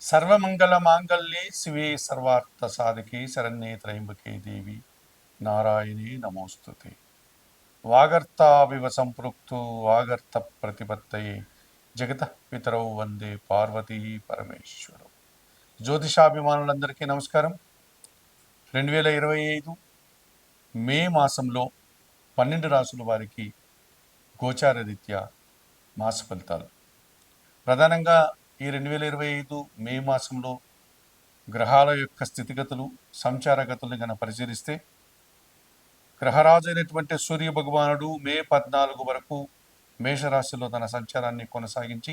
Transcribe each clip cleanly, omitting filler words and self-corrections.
సర్వమంగళమాంగళ్యే శివే సర్వార్థసాధకే శరణ్యే త్రయంబకే దేవి నారాయణీ నమోస్తుతే. వాగర్తావివ సంపృక్తో వాగర్త ప్రతిపత్తయే జగతః పితరౌ వందే పార్వతీ పరమేశ్వరం. జ్యోతిషాభిమానులందరికీ నమస్కారం. 2025 మే మాసంలో 12 రాసుల వారికి గోచార రీత్యా మాస ఫలితాలు. ప్రధానంగా ఈ 2025 మే మాసంలో గ్రహాల యొక్క స్థితిగతులు, సంచారగతులను గన పరిశీలిస్తే గ్రహరాజు అయినటువంటి సూర్య భగవానుడు మే 14 వరకు మేషరాశిలో తన సంచారాన్ని కొనసాగించి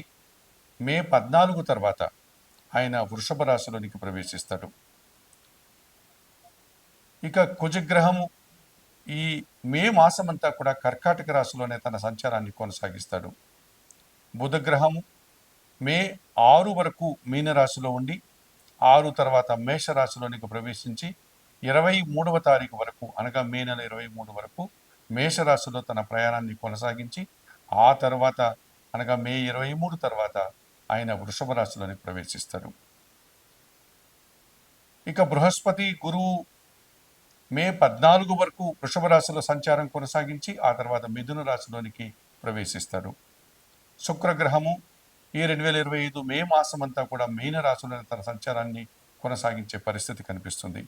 మే 14 తర్వాత ఆయన వృషభ రాశిలోనికి ప్రవేశిస్తాడు. ఇక కుజగ్రహము ఈ మే మాసమంతా కూడా కర్కాటక రాశిలోనే తన సంచారాన్ని కొనసాగిస్తాడు. బుధగ్రహము మే 6 వరకు మీనరాశిలో ఉండి 6 తర్వాత మేషరాశిలోనికి ప్రవేశించి 23వ తారీఖు వరకు అనగా మే నెల 23 వరకు మేషరాశిలో తన ప్రయాణాన్ని కొనసాగించి ఆ తర్వాత అనగా మే 23 తర్వాత ఆయన వృషభ రాశిలోనికి ప్రవేశిస్తారు. ఇక బృహస్పతి గురువు మే 14 వరకు వృషభ రాశిలో సంచారం కొనసాగించి ఆ తర్వాత మిథున రాశిలోనికి ప్రవేశిస్తాడు. శుక్రగ్రహము ఈ 2025 మే మాసం అంతా కూడా మీన రాశిలో తన సంచారాన్ని కొనసాగించే పరిస్థితి కనిపిస్తుంది.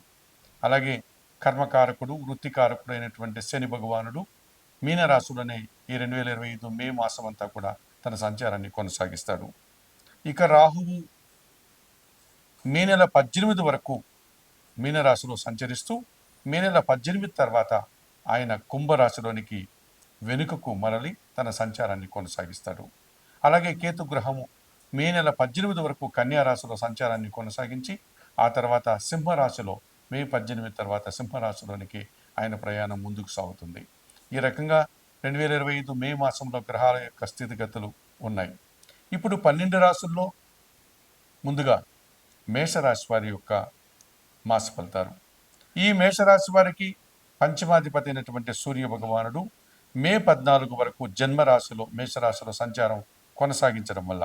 అలాగే కర్మకారకుడు వృత్తికారకుడు అయినటువంటి శని భగవానుడు మీనరాశిలోనే ఈ 2025 మే మాసం అంతా కూడా తన సంచారాన్ని కొనసాగిస్తాడు. ఇక రాహువు మే నెల 18 వరకు మీనరాశిలో సంచరిస్తూ మే నెల 18 తర్వాత ఆయన కుంభరాశిలోనికి వెనుకకు మరలి తన సంచారాన్ని కొనసాగిస్తాడు. అలాగే కేతుగ్రహము మే నెల 18 వరకు కన్యా రాశిలో సంచారాన్ని కొనసాగించి ఆ తర్వాత సింహరాశిలో మే 18 తర్వాత సింహరాశిలోనికి ఆయన ప్రయాణం ముందుకు సాగుతుంది. ఈ రకంగా 2025 మే మాసంలో గ్రహాల యొక్క స్థితిగతులు ఉన్నాయి. ఇప్పుడు 12 రాశుల్లో ముందుగా మేషరాశి వారి యొక్క మాస ఫలితాలు. ఈ మేషరాశి వారికి పంచమాధిపతి అయినటువంటి సూర్య భగవానుడు మే 14 వరకు జన్మరాశిలో మేషరాశిలో సంచారం కొనసాగించడం వల్ల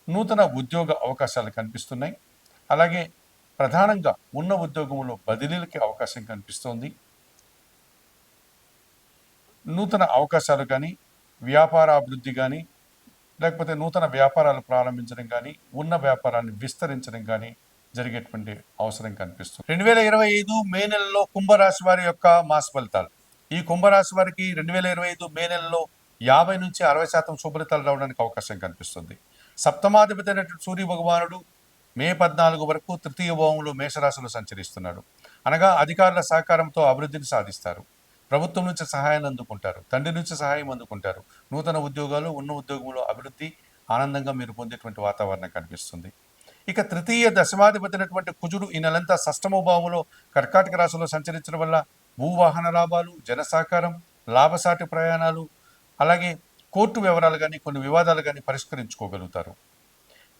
నూతన ఉద్యోగ అవకాశాలు కనిపిస్తున్నాయి. అలాగే ప్రధానంగా ఉన్న ఉద్యోగంలో బదిలీలకి అవకాశం కనిపిస్తోంది. నూతన అవకాశాలు కానీ వ్యాపార అభివృద్ధి కానీ లేకపోతే నూతన వ్యాపారాలు ప్రారంభించడం కానీ ఉన్న వ్యాపారాన్ని విస్తరించడం కానీ జరిగేటువంటి అవసరం కనిపిస్తుంది. 2025 మే నెలలో కుంభరాశి వారి యొక్క మాస ఫలితాలు. ఈ కుంభరాశి వారికి 2025 మే నెలలో 50 నుంచి 60% శుభలితాలు రావడానికి అవకాశం కనిపిస్తుంది. సప్తమాధిపతి అయినటువంటి సూర్య భగవానుడు మే 14 వరకు తృతీయ భావంలో మేషరాశిలో సంచరిస్తున్నాడు. అనగా అధికారుల సహకారంతో అభివృద్ధిని సాధిస్తారు. ప్రభుత్వం నుంచి సహాయాన్ని అందుకుంటారు. తండ్రి నుంచి సహాయం అందుకుంటారు. నూతన ఉద్యోగాలు ఉన్న ఉద్యోగంలో అభివృద్ధి ఆనందంగా మీరు పొందేటువంటి వాతావరణం కనిపిస్తుంది. ఇక తృతీయ దశమాధిపతి అయినటువంటి కుజుడు ఈ నెలంతా షష్టమ భావంలో కర్కాటక రాశిలో సంచరించడం వల్ల భూవాహన లాభాలు, జన సహకారం, లాభసాటి ప్రయాణాలు, అలాగే కోర్టు వివరాలు కానీ కొన్ని వివాదాలు కానీ పరిష్కరించుకోగలుగుతారు.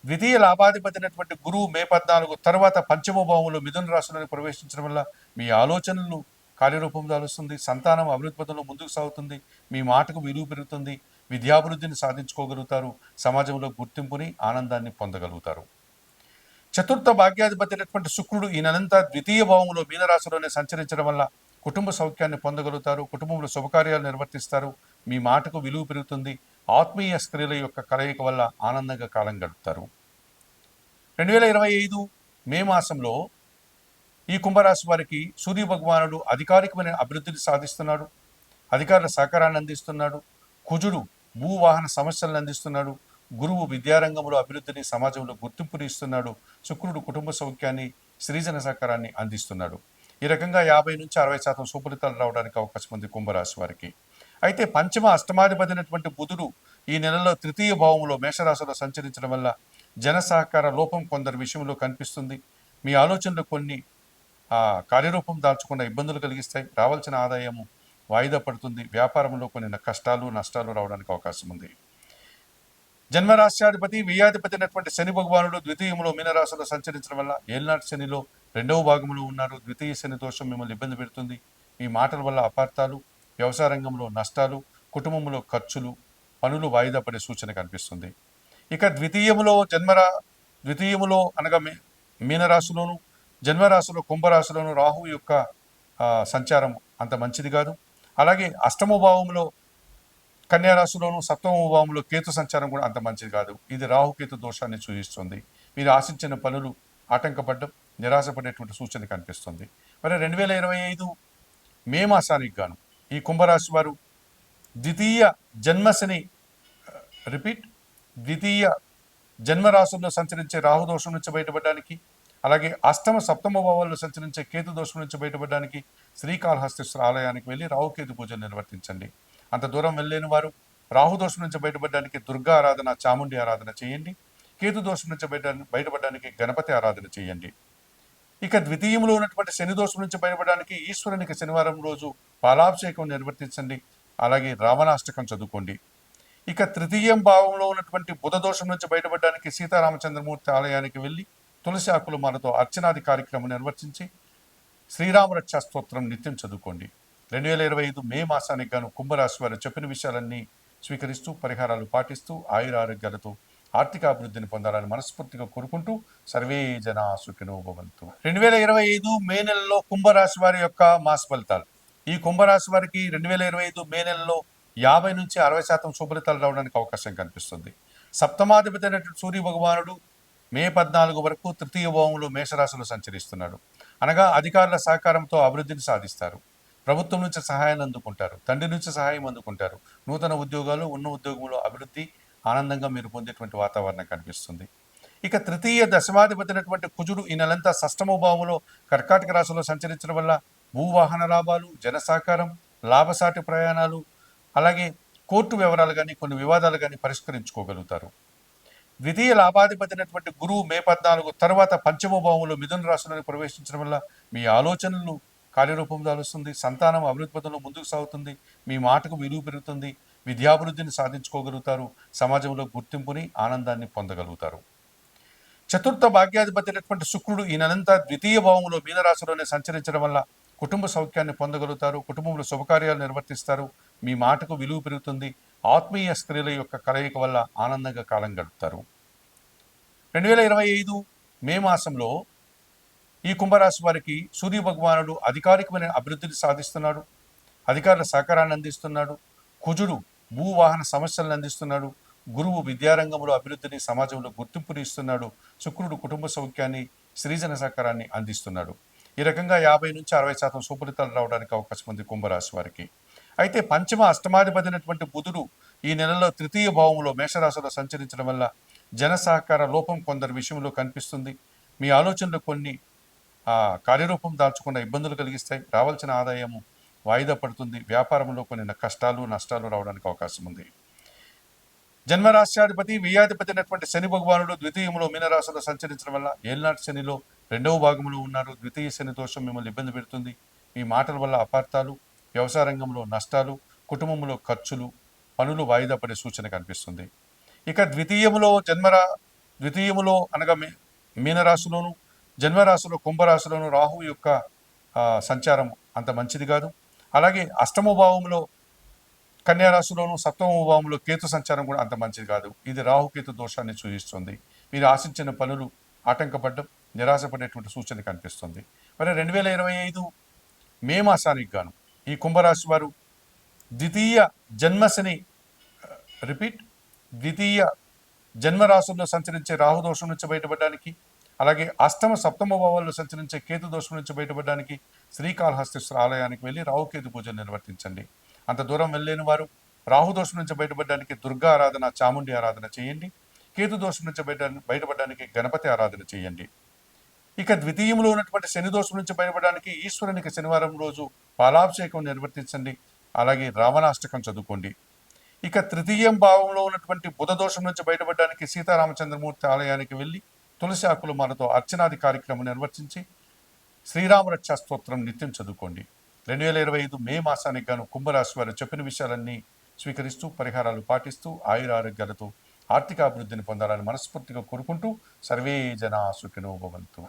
ద్వితీయ లాభాధిపతి అయినటువంటి గురువు మే 14 తర్వాత పంచమ భావంలో మిథున రాశిలోకి ప్రవేశించడం వల్ల మీ ఆలోచనలు కార్యరూపం దాలుస్తుంది. సంతానం అభివృద్ధి పథంలో ముందుకు సాగుతుంది. మీ మాటకు విలువ పెరుగుతుంది. విద్యాభివృద్ధిని సాధించుకోగలుగుతారు. సమాజంలో గుర్తింపుని ఆనందాన్ని పొందగలుగుతారు. చతుర్థ భాగ్యాధిపతి అయినటువంటి శుక్రుడు ఈ నెలంతా ద్వితీయ భావంలో మీనరాశిలోనే సంచరించడం వల్ల కుటుంబ సౌఖ్యాన్ని పొందగలుగుతారు. కుటుంబంలో శుభకార్యాలు నిర్వర్తిస్తారు. మీ మాటకు విలువ పెరుగుతుంది. ఆత్మీయ స్త్రీల యొక్క కలయిక వల్ల ఆనందంగా కాలం గడుపుతారు. 2025 మే మాసంలో ఈ కుంభరాశి వారికి సూర్య భగవానుడు అధికారికమైన అభివృద్ధిని సాధిస్తున్నాడు. అధికారుల సహకారాన్ని అందిస్తున్నాడు. కుజుడు భూవాహన సమస్యలను అందిస్తున్నాడు. గురువు విద్యారంగంలో అభివృద్ధిని సమాజంలో గుర్తింపుని ఇస్తున్నాడు. శుక్రుడు కుటుంబ సౌఖ్యాన్ని స్త్రీజన సహకారాన్ని అందిస్తున్నాడు. ఈ రకంగా 50 నుంచి 60% సుఫలితాలు రావడానికి అవకాశం ఉంది కుంభరాశి వారికి. అయితే పంచమ అష్టమాధిపతి అయినటువంటి బుధుడు ఈ నెలలో తృతీయ భావంలో మేషరాశిలో సంచరించడం వల్ల జన సహకార లోపం కొందరి విషయంలో కనిపిస్తుంది. మీ ఆలోచనలు కొన్ని కార్యరూపం దాల్చకుండా ఇబ్బందులు కలిగిస్తాయి. రావాల్సిన ఆదాయము వాయిదా పడుతుంది. వ్యాపారంలో కొన్ని కష్టాలు నష్టాలు రావడానికి అవకాశం ఉంది. జన్మరాశ్యాధిపతి వ్యయాధిపతి అయినటువంటి శని భగవానుడు ద్వితీయంలో మీనరాశిలో సంచరించడం వల్ల ఏలినాటి శనిలో 2వ భాగంలో ఉన్నారు. ద్వితీయ శని దోషం మిమ్మల్ని ఇబ్బంది పెడుతుంది. మీ మాటల వల్ల అపార్థాలు, వ్యవసాయ రంగంలో నష్టాలు, కుటుంబంలో ఖర్చులు, పనులు వాయిదా పడే సూచన కనిపిస్తుంది. ఇక ద్వితీయంలో ద్వితీయములో అనగా మీనరాశిలోను, జన్మరాశిలో కుంభరాశిలోను రాహు యొక్క సంచారం అంత మంచిది కాదు. అలాగే అష్టమ భావంలో కన్యారాశిలోను, సప్తమ భావంలో కేతు సంచారం కూడా అంత మంచిది కాదు. ఇది రాహుకేతు దోషాన్ని సూచిస్తుంది. మీరు ఆశించిన పనులు ఆటంకపడడం, నిరాశపడేటువంటి సూచన కనిపిస్తుంది. మరి 2025 మే మాసానికి గాను ఈ కుంభరాశి వారు ద్వితీయ జన్మశని రిపీట్ ద్వితీయ జన్మరాశుల్లో సంచరించే రాహుదోషం నుంచి బయటపడడానికి, అలాగే అష్టమ సప్తమ భావాల్లో సంచరించే కేతు దోషం నుంచి బయటపడడానికి శ్రీకాళహస్తీశ్వర ఆలయానికి వెళ్ళి రాహుకేతు పూజలు నిర్వర్తించండి. అంత దూరం వెళ్ళలేని వారు రాహుదోషం నుంచి బయటపడడానికి దుర్గా ఆరాధన, చాముండి ఆరాధన చేయండి. కేతు దోషం నుంచి బయటపడడానికి గణపతి ఆరాధన చేయండి. ఇక ద్వితీయంలో ఉన్నటువంటి శని దోషం నుంచి బయటపడడానికి ఈశ్వరునికి శనివారం రోజు పాలాభిషేకం నిర్వర్తించండి. అలాగే రావణాష్టకం చదువుకోండి. ఇక తృతీయం భావంలో ఉన్నటువంటి బుధ దోషం నుంచి బయటపడడానికి సీతారామచంద్రమూర్తి ఆలయానికి వెళ్ళి తులసి ఆకుల మాలతో అర్చనాది కార్యక్రమం నిర్వర్తించి శ్రీరామ రక్షా స్తోత్రం నిత్యం చదువుకోండి. 2025 మే మాసానికి గాను కుంభరాశి వారు చెప్పిన విషయాలన్నీ స్వీకరిస్తూ పరిహారాలు పాటిస్తూ ఆయురారోగ్యాలతో ఆర్థిక అభివృద్ధిని పొందాలని మనస్ఫూర్తిగా కోరుకుంటూ సర్వే జన సుఖినో భవంతు. 2025 మే నెలలో కుంభరాశి వారి యొక్క మాస ఫలితాలు. ఈ కుంభరాశి వారికి 2025 మే నెలలో 50 నుంచి 60% శుభలితాలు రావడానికి అవకాశం కనిపిస్తుంది. సప్తమాధిపతి అయినటువంటి సూర్య భగవానుడు మే 14 వరకు తృతీయ భావంలో మేషరాశిలో సంచరిస్తున్నాడు. అనగా అధికారుల సహకారంతో అభివృద్ధిని సాధిస్తారు. ప్రభుత్వం నుంచి సహాయాన్ని అందుకుంటారు. తండ్రి నుంచి సహాయం అందుకుంటారు. నూతన ఉద్యోగాలు, ఉన్న ఉద్యోగంలో అభివృద్ధి, ఆనందంగా మీరు పొందేటువంటి వాతావరణం కనిపిస్తుంది. ఇక తృతీయ దశమాధిపతి అయినటువంటి కుజుడు ఈ నెలంతా షష్టమ భావంలో కర్కాటక రాశిలో సంచరించడం వల్ల భూవాహన లాభాలు, జన సహకారం, లాభసాటి ప్రయాణాలు, అలాగే కోర్టు వివరాలు కానీ కొన్ని వివాదాలు కానీ పరిష్కరించుకోగలుగుతారు. ద్వితీయ లాభాధిపతి అయినటువంటి గురువు మే 14 తర్వాత పంచమ భావంలో మిథున రాశిలోకి ప్రవేశించడం వల్ల మీ ఆలోచనలు కార్యరూపం దాలుస్తుంది. సంతానం అభివృద్ధి పథంలో ముందుకు సాగుతుంది. మీ మాటకు విలువ పెరుగుతుంది. విద్యాభివృద్ధిని సాధించుకోగలుగుతారు. సమాజంలో గుర్తింపుని, ఆనందాన్ని పొందగలుగుతారు. చతుర్థ భాగ్యాధిపతి అయినటువంటి శుక్రుడు ఈ నెలంతా ద్వితీయ భావంలో మీనరాశిలోనే సంచరించడం వల్ల కుటుంబ సౌఖ్యాన్ని పొందగలుగుతారు. కుటుంబంలో శుభకార్యాలు నిర్వర్తిస్తారు. మీ మాటకు విలువ పెరుగుతుంది. ఆత్మీయ స్త్రీల యొక్క కలయిక వల్ల ఆనందంగా కాలం గడుపుతారు. 2025 మే మాసంలో ఈ కుంభరాశి వారికి సూర్య భగవానుడు అధికారికమైన అభివృద్ధిని సాధిస్తున్నాడు. అధికారుల సహకారాన్ని అందిస్తున్నాడు. కుజుడు భూవాహన సమస్యలను అందిస్తున్నాడు. గురువు విద్యారంగంలో అభివృద్ధిని, సమాజంలో గుర్తింపుని ఇస్తున్నాడు. శుక్రుడు కుటుంబ సౌఖ్యాన్ని, సృజన సహకారాన్ని అందిస్తున్నాడు. ఈ రకంగా 50 నుంచి 60% శుభలితాలు రావడానికి అవకాశం ఉంది కుంభరాశి వారికి. అయితే పంచమ అష్టమాధిపతి అయినటువంటి బుధుడు ఈ నెలలో తృతీయ భావంలో మేషరాశిలో సంచరించడం వల్ల జన సహకార లోపం కొందరి విషయంలో కనిపిస్తుంది. మీ ఆలోచనలు కొన్ని కార్యరూపం దాల్చకుండా ఇబ్బందులు కలిగిస్తాయి. రావాల్సిన ఆదాయము వాయిదా పడుతుంది. వ్యాపారంలో కొన్ని కష్టాలు, నష్టాలు రావడానికి అవకాశం ఉంది. జన్మరాశ్యాధిపతి వ్యయాధిపతి అయినటువంటి శని భగవానుడు ద్వితీయంలో మీనరాశిలో సంచరించడం వల్ల ఏళ్నాటి శనిలో 2వ భాగంలో ఉన్నారు. ద్వితీయ శని దోషం మిమ్మల్ని ఇబ్బంది పెడుతుంది. మీ మాటల వల్ల అపార్థాలు, వ్యవసాయ రంగంలో నష్టాలు, కుటుంబంలో ఖర్చులు, పనులు వాయిదా పడే సూచన కనిపిస్తుంది. ఇక ద్వితీయములో అనగా మీనరాశిలోను, జన్మరాశిలో కుంభరాశిలోను రాహు యొక్క సంచారం అంత మంచిది కాదు. అలాగే అష్టమ భావంలో కన్యారాశిలోను, సప్తమ భావంలో కేతు సంచారం కూడా అంత మంచిది కాదు. ఇది రాహుకేతు దోషాన్ని సూచిస్తుంది. మీరు ఆశించిన పనులు ఆటంకపడడం, నిరాశపడేటువంటి సూచన కనిపిస్తుంది. మరి 2025 మే మాసానికి గాను ఈ కుంభరాశి వారు ద్వితీయ జన్మశని రిపీట్ ద్వితీయ జన్మరాశుల్లో సంచరించే రాహుదోషం నుంచి బయటపడడానికి, అలాగే అష్టమ సప్తమ భావాల్లో సంచరించే కేతు దోషం నుంచి బయటపడడానికి శ్రీకాళహస్తీశ్వర ఆలయానికి వెళ్ళి రాహుకేతు పూజలు నిర్వర్తించండి. అంత దూరం వెళ్ళలేని వారు రాహుదోషం నుంచి బయటపడడానికి దుర్గా ఆరాధన, చాముండి ఆరాధన చేయండి. కేతు దోషం నుంచి బయటపడడానికి గణపతి ఆరాధన చేయండి. ఇక ద్వితీయంలో ఉన్నటువంటి శని దోషం నుంచి బయటపడడానికి ఈశ్వరునికి శనివారం రోజు పాలాభిషేకం నిర్వర్తించండి. అలాగే రావణాష్టకం చదువుకోండి. ఇక తృతీయం భావంలో ఉన్నటువంటి బుధ దోషం నుంచి బయటపడడానికి సీతారామచంద్రమూర్తి ఆలయానికి వెళ్ళి తులసి ఆకుల మాలతో అర్చనాది కార్యక్రమం నిర్వర్తించి శ్రీరామ రక్షా స్తోత్రం నిత్యం చదువుకోండి. 2025 మే మాసానికి గాను కుంభరాశి వారు చెప్పిన విషయాలన్నీ స్వీకరిస్తూ పరిహారాలు పాటిస్తూ ఆయురారోగ్యాలతో ఆర్థిక అభివృద్ధిని పొందాలని మనస్ఫూర్తిగా కోరుకుంటూ సర్వే జనా సుఖినో భవంతు.